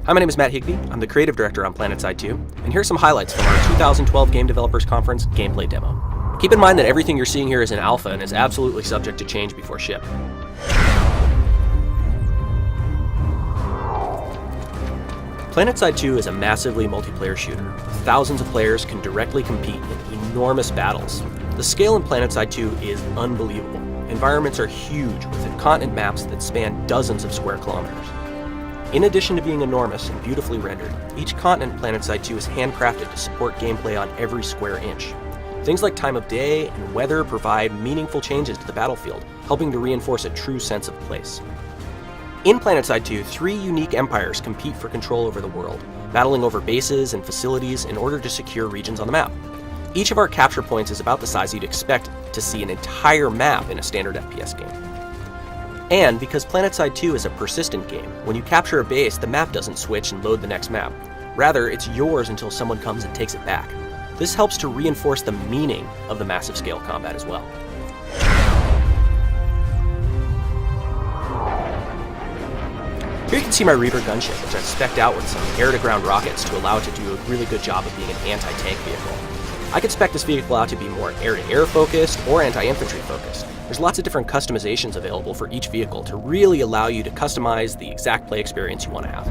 Hi, my name is Matt Higbee. I'm the creative director on PlanetSide 2, and here's some highlights from our 2012 Game Developers Conference gameplay demo. Keep in mind that everything you're seeing here is in alpha and is absolutely subject to change before ship. PlanetSide 2 is a massively multiplayer shooter. Thousands of players can directly compete in enormous battles. The scale in PlanetSide 2 is unbelievable. Environments are huge, with continent maps that span dozens of square kilometers. In addition to being enormous and beautifully rendered, each continent in PlanetSide 2 is handcrafted to support gameplay on every square inch. Things like time of day and weather provide meaningful changes to the battlefield, helping to reinforce a true sense of place. In PlanetSide 2, 3 unique empires compete for control over the world, battling over bases and facilities in order to secure regions on the map. Each of our capture points is about the size you'd expect to see an entire map in a standard FPS game. And because PlanetSide 2 is a persistent game, when you capture a base, the map doesn't switch and load the next map. Rather, it's yours until someone comes and takes it back. This helps to reinforce the meaning of the massive scale combat as well. Here you can see my Reaver gunship, which I've spec'd out with some air-to-ground rockets to allow it to do a really good job of being an anti-tank vehicle. I could spec this vehicle out to be more air-to-air focused or anti-infantry focused. There's lots of different customizations available for each vehicle to really allow you to customize the exact play experience you want to have.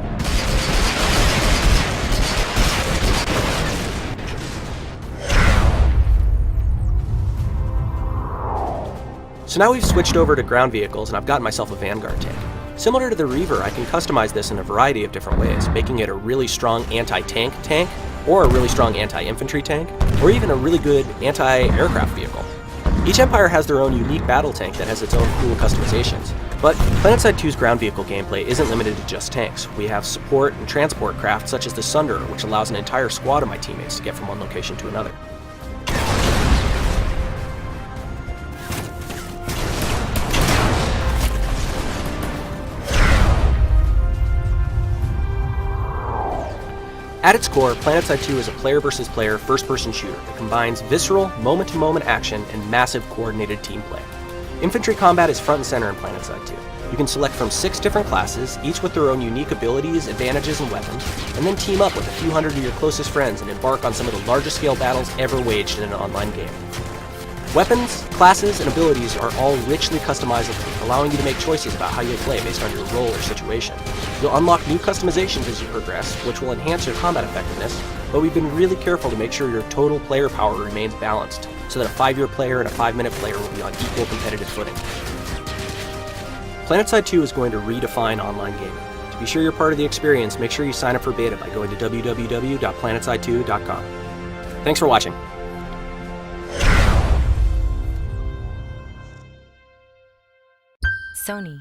So now we've switched over to ground vehicles and I've gotten myself a Vanguard tank. Similar to the Reaver, I can customize this in a variety of different ways, making it a really strong anti-tank tank, or a really strong anti-infantry tank, or even a really good anti-aircraft vehicle. Each empire has their own unique battle tank that has its own cool customizations. But PlanetSide 2's ground vehicle gameplay isn't limited to just tanks. We have support and transport craft such as the Sunderer, which allows an entire squad of my teammates to get from one location to another. At its core, PlanetSide 2 is a player versus player first-person shooter that combines visceral, moment-to-moment action and massive coordinated team play. Infantry combat is front and center in PlanetSide 2. You can select from 6 different classes, each with their own unique abilities, advantages, and weapons, and then team up with a few hundred of your closest friends and embark on some of the largest scale battles ever waged in an online game. Weapons, classes, and abilities are all richly customizable, allowing you to make choices about how you'll play based on your role or situation. You'll unlock new customizations as you progress, which will enhance your combat effectiveness, but we've been really careful to make sure your total player power remains balanced, so that a 5-year player and a 5-minute player will be on equal competitive footing. PlanetSide 2 is going to redefine online gaming. To be sure you're part of the experience, make sure you sign up for beta by going to www.planetside2.com. Thanks for watching. Sony.